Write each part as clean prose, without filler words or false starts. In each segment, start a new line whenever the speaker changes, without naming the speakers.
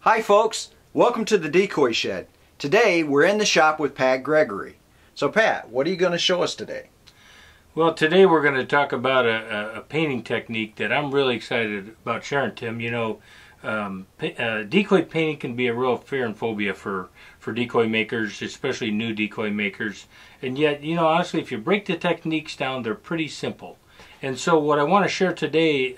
Hi folks, welcome to the Decoy Shed. Today we're in the shop with Pat Gregory. So Pat, what are you going to show us today?
Well, today we're going to talk about a painting technique that I'm really excited about sharing, Tim. You know, decoy painting can be a real fear and phobia for decoy makers, especially new decoy makers. And yet, you know, honestly, if you break the techniques down, they're pretty simple. And so what I want to share today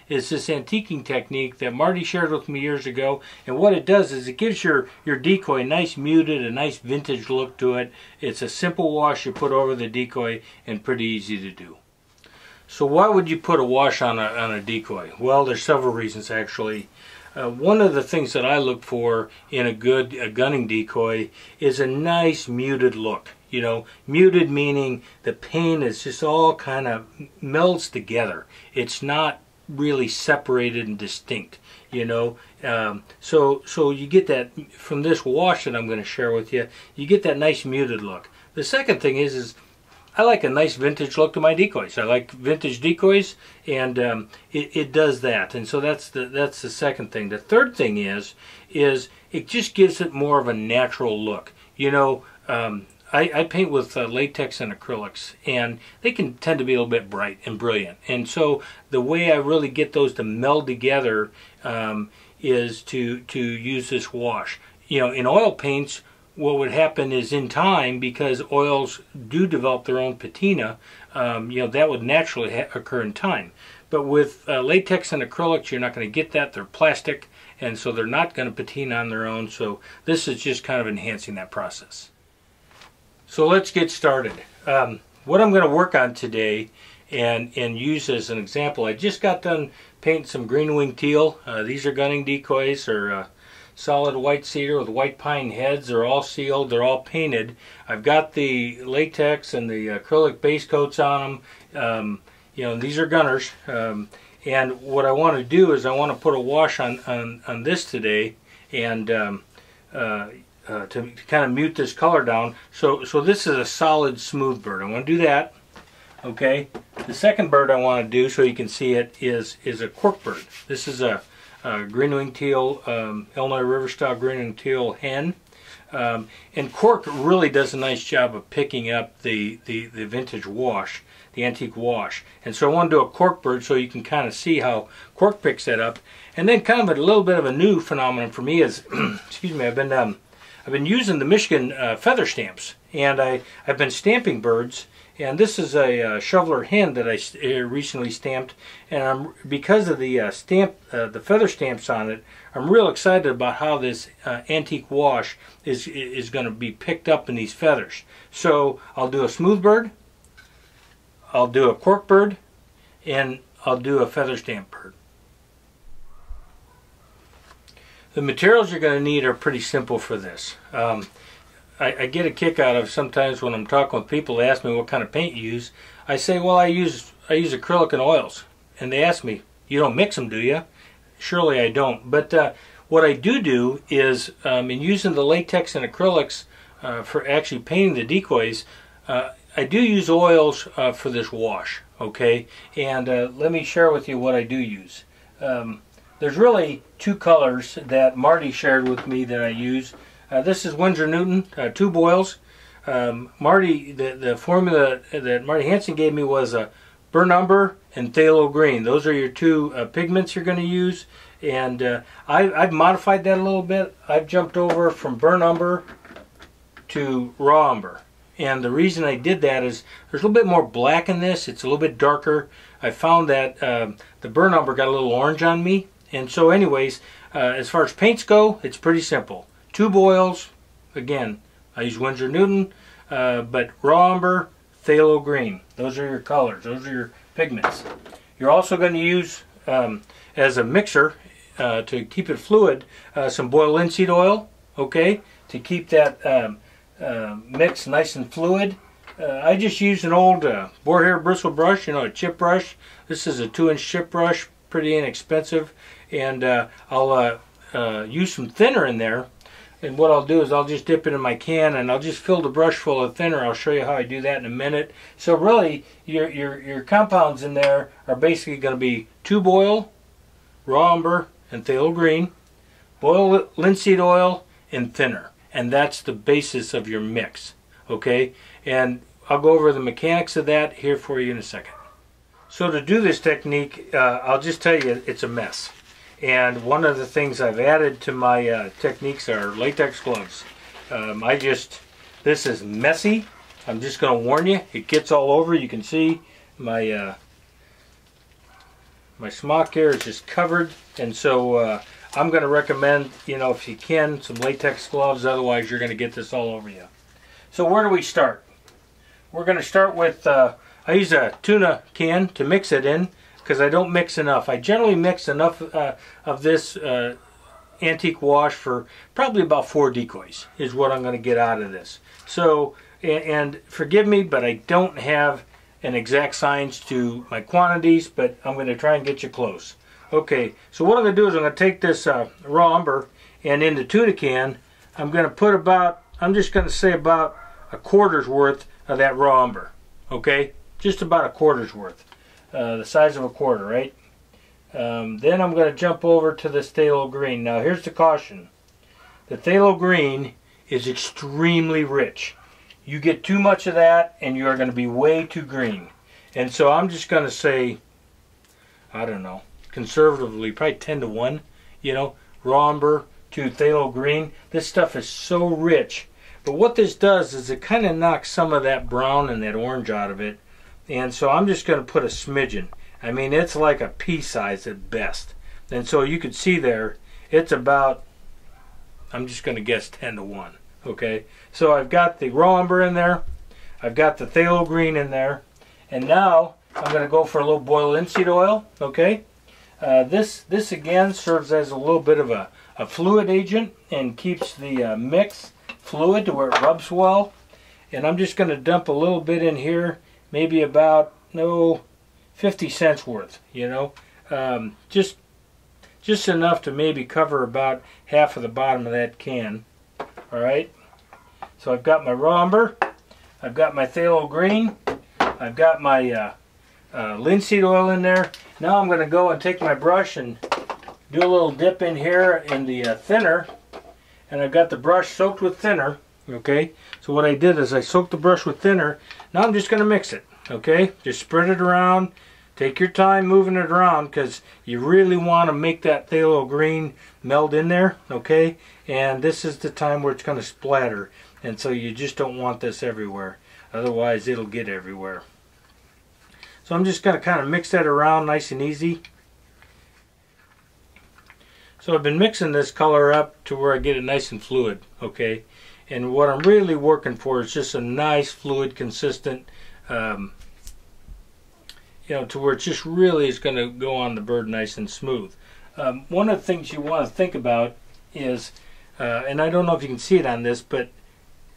is this antiquing technique that Marty shared with me years ago. And what it does is it gives your decoy a nice muted, a nice vintage look to it. It's a simple wash you put over the decoy and pretty easy to do. So why would you put a wash on a decoy? Well, there's several reasons actually. One of the things that I look for in a good gunning decoy is a nice muted look. You know, muted meaning the paint is just all kind of melds together. It's not really separated and distinct, you know. So you get that from this wash that I'm going to share with you. You get that nice muted look. The second thing is I like a nice vintage look to my decoys. I like vintage decoys, and it does that. And so that's the second thing. The third thing is it just gives it more of a natural look. You know, I paint with latex and acrylics, and they can tend to be a little bit bright and brilliant. And so the way I really get those to meld together is to use this wash. You know, in oil paints, what would happen is in time, because oils do develop their own patina, you know, that would naturally occur in time. But with latex and acrylics, you're not going to get that. They're plastic, and so they're not going to patina on their own. So this is just kind of enhancing that process. So let's get started. What I'm going to work on today and use as an example, I just got done painting some green wing teal. These are gunning decoys. They're solid white cedar with white pine heads. They're all sealed. They're all painted. I've got the latex and the acrylic base coats on them. You know, these are gunners. And what I want to do is I want to put a wash on this today, and to kind of mute this color down. So this is a solid smooth bird. I want to do that. Okay. The second bird I want to do, so you can see it, is a cork bird. This is a green wing teal, Illinois River style green wing teal hen. And cork really does a nice job of picking up the vintage wash, the antique wash. And so I want to do a cork bird so you can kind of see how cork picks that up. And then kind of a little bit of a new phenomenon for me is, excuse me, I've been using the Michigan feather stamps, and I've been stamping birds. And this is a shoveler hen that I recently stamped, and because of the the feather stamps on it, I'm real excited about how this antique wash is going to be picked up in these feathers. So I'll do a smooth bird, I'll do a cork bird, and I'll do a feather stamp bird. The materials you're going to need are pretty simple for this. I get a kick out of sometimes when I'm talking with people, they ask me what kind of paint you use. I say, well, I use acrylic and oils. And they ask me, you don't mix them, do you? Surely I don't. But what I do is, in using the latex and acrylics for actually painting the decoys, I do use oils for this wash, okay? And let me share with you what I do use. There's really two colors that Marty shared with me that I use. This is Winsor Newton, 2 boils. Marty, the formula that Marty Hansen gave me was burnt umber and phthalo green. Those are your 2 pigments you're going to use. And I've modified that a little bit. I've jumped over from burnt umber to raw umber. And the reason I did that is there's a little bit more black in this. It's a little bit darker. I found that the burnt umber got a little orange on me. And so anyways, as far as paints go, it's pretty simple. 2 boils, again, I use Winsor Newton, but raw umber, phthalo green. Those are your colors. Those are your pigments. You're also going to use, as a mixer, to keep it fluid, some boiled linseed oil, okay, to keep that mix nice and fluid. I just use an old boar hair bristle brush, you know, a chip brush. This is a 2-inch chip brush, pretty inexpensive, and I'll use some thinner in there. And what I'll do is I'll just dip it in my can, and I'll just fill the brush full of thinner. I'll show you how I do that in a minute. So really, your compounds in there are basically going to be 2 boil, raw umber, and phthalo green, boil linseed oil and thinner, and that's the basis of your mix. Okay, and I'll go over the mechanics of that here for you in a second. So to do this technique, I'll just tell you it's a mess. And one of the things I've added to my techniques are latex gloves. This is messy. I'm just going to warn you, it gets all over. You can see my my smock here is just covered, and so I'm going to recommend, if you can, some latex gloves. Otherwise, you're going to get this all over you. So where do we start? We're going to start with, I use a tuna can to mix it in because I don't mix enough. I generally mix enough of this antique wash for probably about 4 decoys is what I'm going to get out of this. So, and forgive me, but I don't have an exact science to my quantities, but I'm going to try and get you close. Okay, so what I'm going to do is I'm going to take this raw umber, and in the tuna can, I'm going to put about, I'm just going to say about a quarter's worth of that raw umber. Okay, just about a quarter's worth, the size of a quarter, right? Then I'm going to jump over to this phthalo green. Now here's the caution. The phthalo green is extremely rich. You get too much of that and you are going to be way too green. And so I'm just going to say, I don't know, conservatively, probably 10 to 1, raw umber to phthalo green. This stuff is so rich. But what this does is it kind of knocks some of that brown and that orange out of it. And so I'm just going to put a smidgen. I mean, it's like a pea size at best. And so you can see there, it's about, I'm just going to guess 10 to 1. Okay, so I've got the raw umber in there, I've got the phthalo green in there, and now I'm going to go for a little boiled linseed oil. Okay, this again serves as a little bit of a fluid agent and keeps the mix fluid to where it rubs well. And I'm just going to dump a little bit in here, maybe about 50 cents worth. Just enough to maybe cover about half of the bottom of that can. Alright, so I've got my raw umber, I've got my phthalo green, I've got my linseed oil in there. Now I'm going to go and take my brush and do a little dip in here in the thinner, and I've got the brush soaked with thinner. Okay, so what I did is I soaked the brush with thinner. Now I'm just going to mix it. Okay, just spread it around. Take your time moving it around because you really want to make that phthalo green meld in there, okay? And this is the time where it's going to splatter, and so you just don't want this everywhere. Otherwise, it'll get everywhere. So I'm just going to kind of mix that around nice and easy. So I've been mixing this color up to where I get it nice and fluid, okay? And what I'm really working for is just a nice fluid, consistent, to where it just really is going to go on the bird nice and smooth. One of the things you want to think about is, and I don't know if you can see it on this, but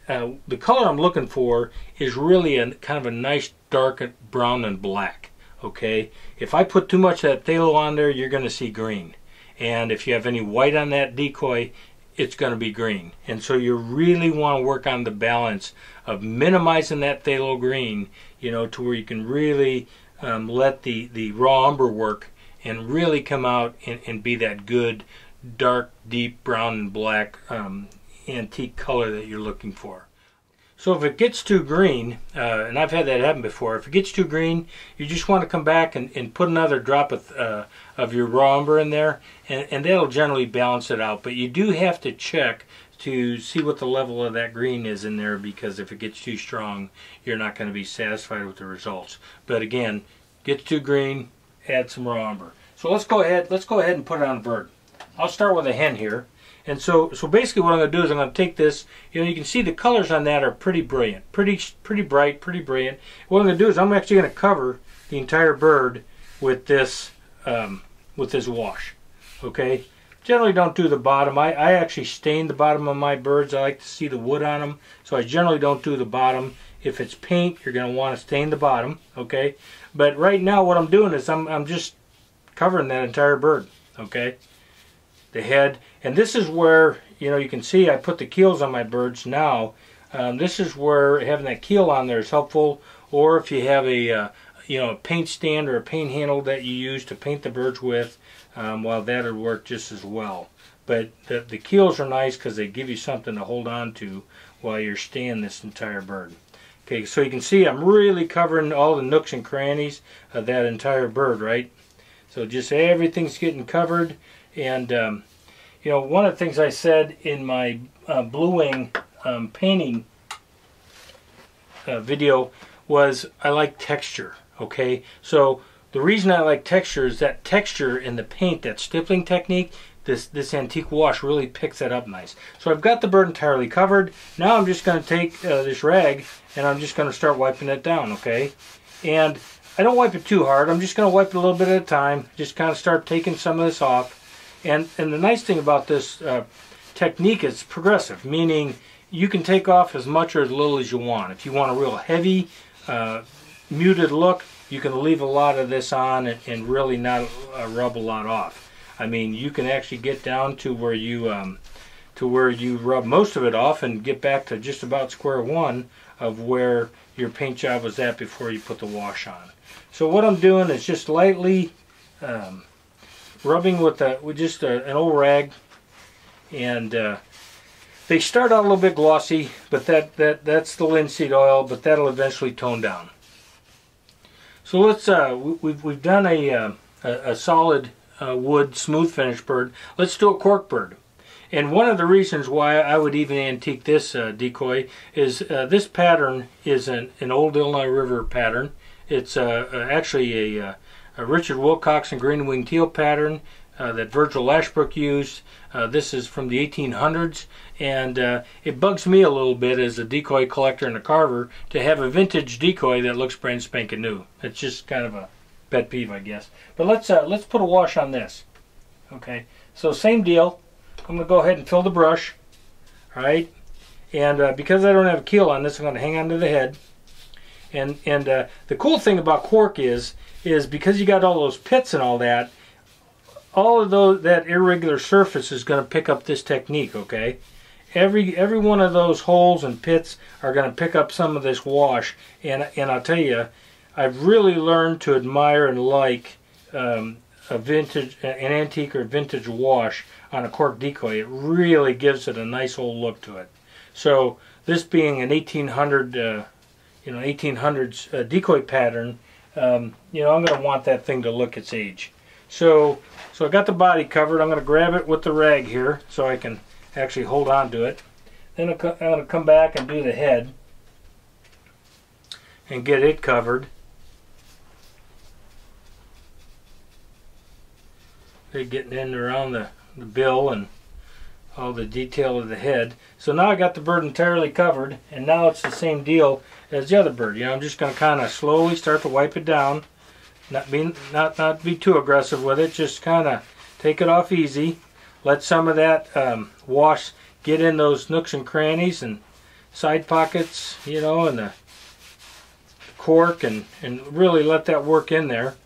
the color I'm looking for is really a kind of a nice dark brown and black. Okay, if I put too much of that phthalo on there, you're going to see green, and if you have any white on that decoy, it's going to be green. And so you really want to work on the balance of minimizing that phthalo green, to where you can really let the raw umber work and really come out and be that good dark deep brown and black antique color that you're looking for. So if it gets too green, and I've had that happen before, if it gets too green, you just want to come back and put another drop of your raw umber in there, and that'll generally balance it out. But you do have to check to see what the level of that green is in there, because if it gets too strong, you're not going to be satisfied with the results. But again, gets too green, add some raw umber. So let's go ahead and put it on a bird. I'll start with a hen here. And so basically what I'm going to do is I'm going to take this, you can see the colors on that are pretty brilliant, pretty bright, pretty brilliant. What I'm going to do is I'm actually going to cover the entire bird with this wash. Okay? Generally don't do the bottom. I actually stain the bottom of my birds. I like to see the wood on them, so I generally don't do the bottom. If it's paint, you're going to want to stain the bottom, okay? But right now what I'm doing is I'm just covering that entire bird, okay? The head, and this is where, you can see I put the keels on my birds now. This is where having that keel on there is helpful, or if you have a paint stand or a paint handle that you use to paint the birds with, well, that would work just as well. but the keels are nice because they give you something to hold on to while you're staying this entire bird. Okay, so you can see I'm really covering all the nooks and crannies of that entire bird, right? So just everything's getting covered. And you know, one of the things I said in my blue wing painting video was I like texture. Okay, so the reason I like texture is that texture in the paint, that stippling technique, this antique wash really picks that up nice. So I've got the bird entirely covered. Now I'm just going to take this rag and I'm just going to start wiping it down, okay? And I don't wipe it too hard. I'm just going to wipe it a little bit at a time. Just kind of start taking some of this off. And the nice thing about this technique is progressive, meaning you can take off as much or as little as you want. If you want a real heavy, muted look, you can leave a lot of this on and really not rub a lot off. I mean, you can actually get down to where you rub most of it off and get back to just about square one of where your paint job was at before you put the wash on. So what I'm doing is just lightly rubbing with just an old rag, and they start out a little bit glossy, but that's the linseed oil, but that'll eventually tone down. So let's we've done a solid wood smooth finish bird. Let's do a cork bird. And one of the reasons why I would even antique this decoy is this pattern is an old Illinois River pattern. It's actually a Richard Wilcox and green winged teal pattern that Virgil Ashbrook used. This is from the 1800s, and it bugs me a little bit as a decoy collector and a carver to have a vintage decoy that looks brand spanking new. It's just kind of a pet peeve, I guess. But let's put a wash on this. Okay, so same deal. I'm going to go ahead and fill the brush. All right, and because I don't have a keel on this, I'm going to hang on to the head. And the cool thing about cork is because you got all those pits and all that of that irregular surface is going to pick up this technique. Okay, every one of those holes and pits are going to pick up some of this wash, and I'll tell you, I've really learned to admire and like an antique or vintage wash on a cork decoy. It really gives it a nice old look to it. So this being an 1800s decoy pattern, I'm going to want that thing to look its age. So I got the body covered. I'm going to grab it with the rag here so I can actually hold on to it. Then I'm going to come back and do the head and get it covered. They're getting in around the bill and all the detail of the head. So now I got the bird entirely covered, and now it's the same deal as the other bird. I'm just going to kind of slowly start to wipe it down, not be too aggressive with it. Just kind of take it off easy. Let some of that wash get in those nooks and crannies and side pockets, and the cork, and really let that work in there.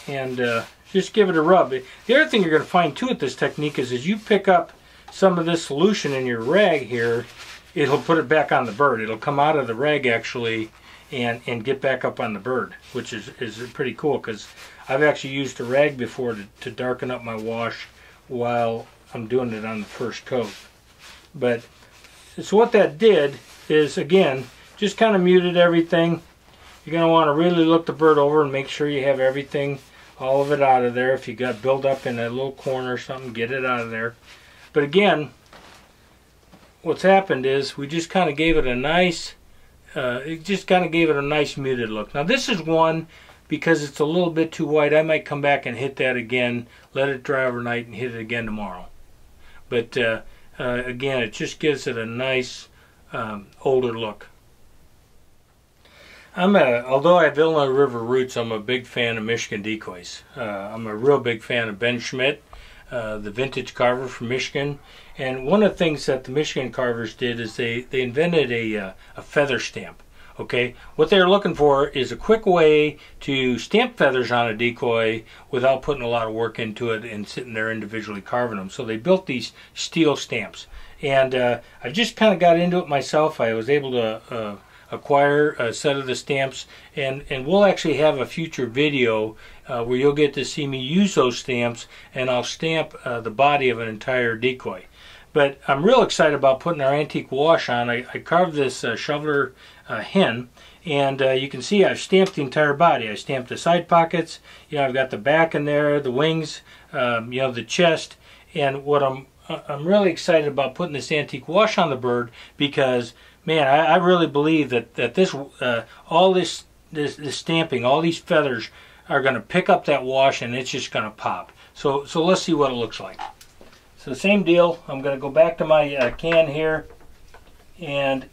And just give it a rub. The other thing you're going to find too with this technique is as you pick up some of this solution in your rag here, it'll put it back on the bird. It'll come out of the rag actually and get back up on the bird, which is pretty cool, because I've actually used a rag before to darken up my wash while I'm doing it on the first coat. But so what that did is, again, just kind of muted everything. You're going to want to really look the bird over and make sure you have everything, all of it out of there. If you got built up in a little corner or something, get it out of there. But again, what's happened is we just kind of gave it a nice, muted look. Now this is one, because it's a little bit too white, I might come back and hit that again, let it dry overnight, and hit it again tomorrow. But again, it just gives it a nice older look. Although I have Illinois River roots, I'm a big fan of Michigan decoys. I'm a real big fan of Ben Schmidt, the vintage carver from Michigan. And one of the things that the Michigan carvers did is they invented a feather stamp. Okay, what they're looking for is a quick way to stamp feathers on a decoy without putting a lot of work into it and sitting there individually carving them. So they built these steel stamps. And I just kind of got into it myself. I was able to acquire a set of the stamps, and we'll actually have a future video where you'll get to see me use those stamps, and I'll stamp the body of an entire decoy. But I'm real excited about putting our antique wash on. I carved this shoveler hen, and you can see I've stamped the entire body. I stamped the side pockets, you know, I've got the back in there, the wings, you know, the chest, and what I'm really excited about putting this antique wash on the bird, because man, I really believe that this all this stamping, all these feathers are going to pick up that wash, and it's just going to pop. So let's see what it looks like. So same deal. I'm going to go back to my can here, and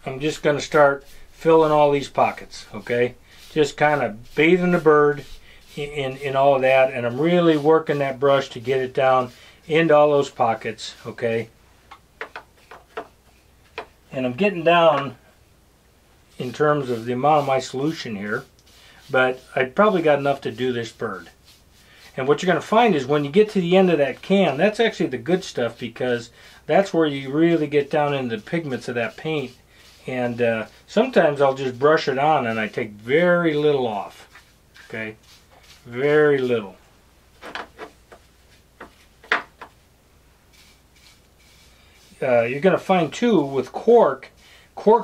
I'm just going to start filling all these pockets. Okay, just kind of bathing the bird in all of that, and I'm really working that brush to get it down into all those pockets. Okay. And I'm getting down in terms of the amount of my solution here, but I probably got enough to do this bird. And what you're going to find is when you get to the end of that can, that's actually the good stuff, because that's where you really get down into the pigments of that paint. And sometimes I'll just brush it on and I take very little off. Okay, very little. You're going to find too with cork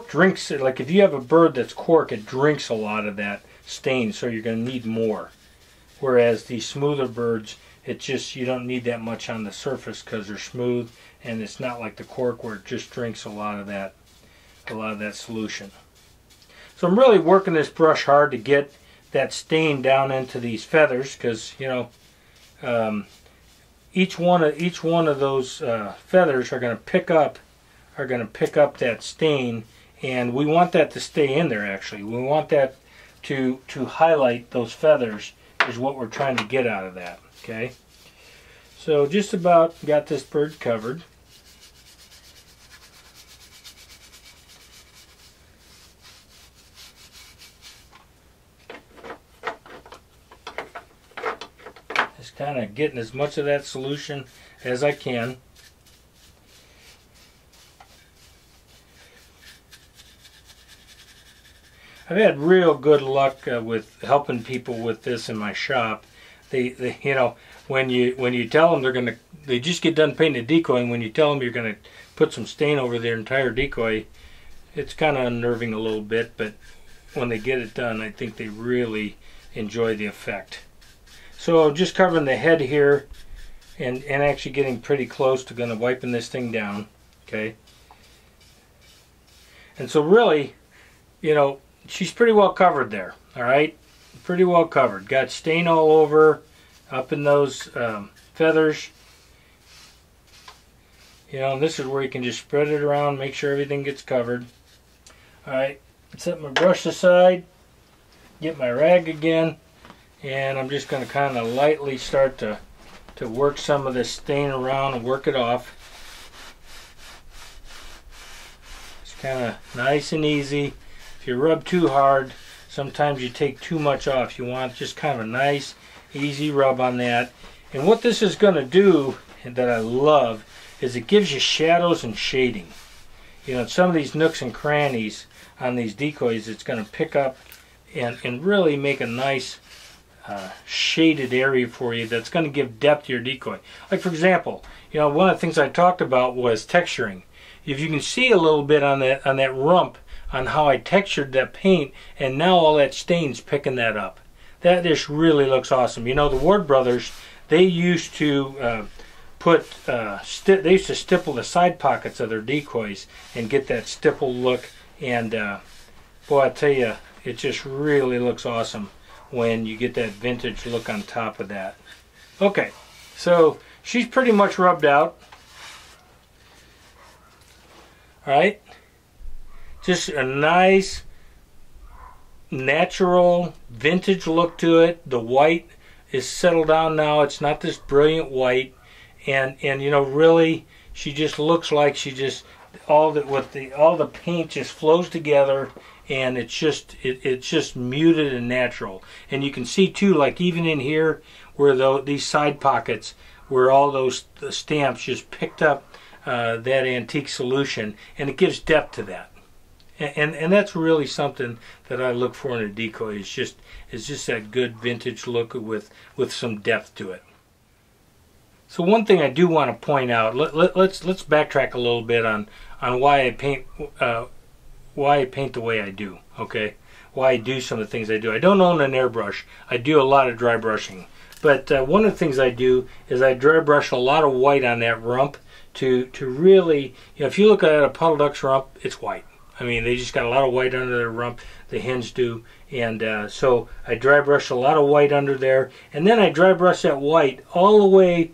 drinks, like if you have a bird that's cork, it drinks a lot of that stain, so you're going to need more. Whereas these smoother birds, it just, you don't need that much on the surface because they're smooth, and it's not like the cork where it just drinks a lot of that solution. So I'm really working this brush hard to get that stain down into these feathers, because you know, each one of those feathers are going to pick up that stain, and we want that to stay in there. Actually, we want that to highlight those feathers, is what we're trying to get out of that. Okay, so just about got this bird covered. Kind of getting as much of that solution as I can. I've had real good luck with helping people with this in my shop. They you know, when you tell them they just get done painting a decoy, and when you tell them you're going to put some stain over their entire decoy, it's kind of unnerving a little bit, but when they get it done, I think they really enjoy the effect. So just covering the head here, and actually getting pretty close to going to wiping this thing down. Okay. And so really, you know, she's pretty well covered there. All right, pretty well covered. Got stain all over, up in those feathers. You know, and this is where you can just spread it around, make sure everything gets covered. All right, set my brush aside, get my rag again. And I'm just going to kind of lightly start to work some of this stain around and work it off. It's kind of nice and easy. If you rub too hard, sometimes you take too much off. You want just kind of a nice, easy rub on that. And what this is going to do, and that I love, is it gives you shadows and shading. You know, some of these nooks and crannies on these decoys, it's going to pick up and really make a nice shaded area for you that's going to give depth to your decoy. Like for example, you know, one of the things I talked about was texturing. If you can see a little bit on that rump, on how I textured that paint, and now all that stain's picking that up. That just really looks awesome. You know, the Ward brothers, they used to they used to stipple the side pockets of their decoys and get that stipple look, and boy, I tell you, it just really looks awesome when you get that vintage look on top of that. Okay, so she's pretty much rubbed out. Alright, just a nice natural vintage look to it. The white is settled down now. It's not this brilliant white, and you know, really she just looks like she just all the paint just flows together, and it's just muted and natural. And you can see too, like even in here where these side pockets where all those stamps just picked up that antique solution, and it gives depth to that. And that's really something that I look for in a decoy. It's just that good vintage look with some depth to it. So one thing I do want to point out, let's backtrack a little bit on why I paint the way I do. Okay, why I do some of the things I do. I don't own an airbrush. I do a lot of dry brushing, but one of the things I do is I dry brush a lot of white on that rump to really, if you look at a puddle duck's rump, it's white. I mean, they just got a lot of white under their rump. The hens do, and so I dry brush a lot of white under there, and then I dry brush that white all the way,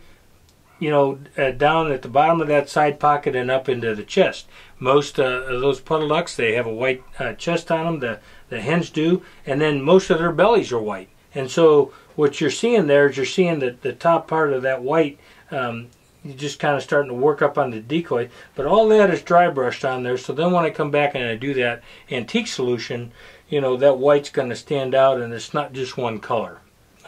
down at the bottom of that side pocket and up into the chest. Most of those puddle ducks, they have a white chest on them. The hens do, and then most of their bellies are white. And so what you're seeing there is you're seeing the top part of that white. You're just kind of starting to work up on the decoy, but all that is dry brushed on there. So then when I come back and I do that antique solution, that white's going to stand out, and it's not just one color.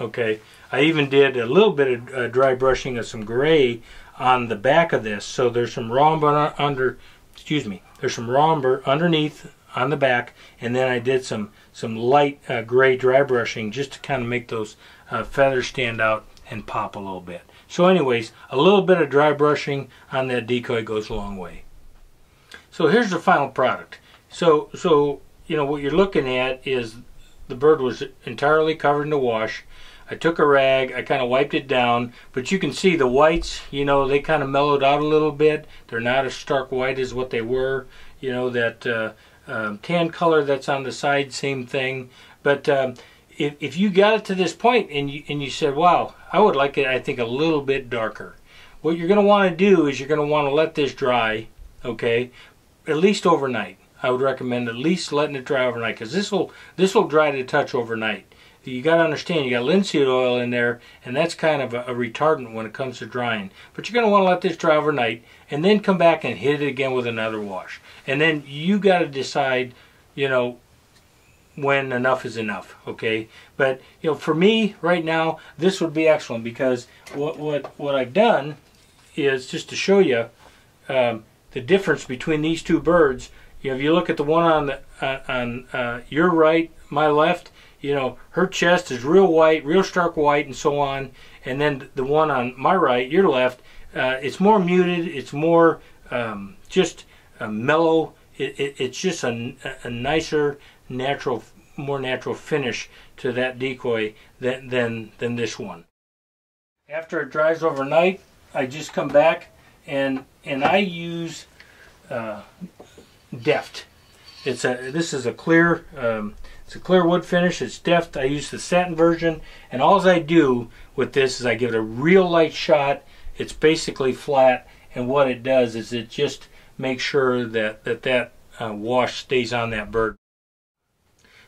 Okay, I even did a little bit of dry brushing of some gray on the back of this. So there's some raw umber there's some raw umber underneath on the back, and then I did some light gray dry brushing just to kind of make those feathers stand out and pop a little bit. So anyways, a little bit of dry brushing on that decoy goes a long way. So here's the final product. So what you're looking at is the bird was entirely covered in the wash. I took a rag, I kind of wiped it down, but you can see the whites, they kind of mellowed out a little bit. They're not as stark white as what they were. That tan color that's on the side, same thing. But if you got it to this point and you said, wow, I would like it, I think, a little bit darker. What you're going to want to do is you're going to want to let this dry, okay, at least overnight. I would recommend at least letting it dry overnight, because this will dry to touch overnight. You got to understand, you got linseed oil in there, and that's kind of a retardant when it comes to drying. But you're going to want to let this dry overnight, and then come back and hit it again with another wash. And then you got to decide, when enough is enough, okay? But for me right now, this would be excellent, because what I've done is just to show you the difference between these two birds. If you look at the one on your right, my left, her chest is real white, real stark white, and so on. And then the one on my right, your left, it's more muted. It's more just mellow. It's just a nicer, more natural finish to that decoy than this one. After it dries overnight, I just come back and I use Deft. This is a clear. It's a clear wood finish. It's Deft. I use the satin version, and all I do with this is I give it a real light shot. It's basically flat, and what it does is it just makes sure that wash stays on that bird.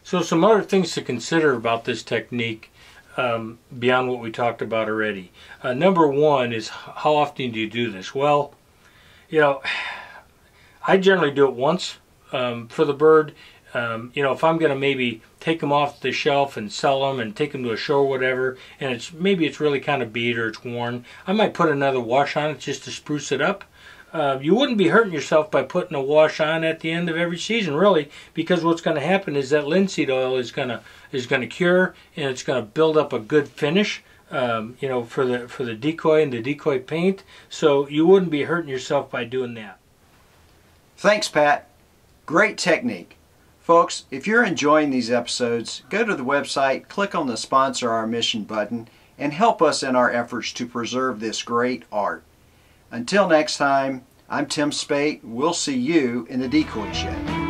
So some other things to consider about this technique beyond what we talked about already. Number one is, how often do you do this? Well, I generally do it once for the bird. If I'm going to maybe take them off the shelf and sell them and take them to a show or whatever, and it's really kind of beat or it's worn, I might put another wash on it just to spruce it up. You wouldn't be hurting yourself by putting a wash on at the end of every season, really, because what's going to happen is that linseed oil is going to cure, and it's going to build up a good finish, for the decoy and the decoy paint. So you wouldn't be hurting yourself by doing that.
Thanks, Pat. Great technique. Folks, if you're enjoying these episodes, go to the website, click on the Sponsor Our Mission button, and help us in our efforts to preserve this great art. Until next time, I'm Tim Spate. We'll see you in the Decoy Shed.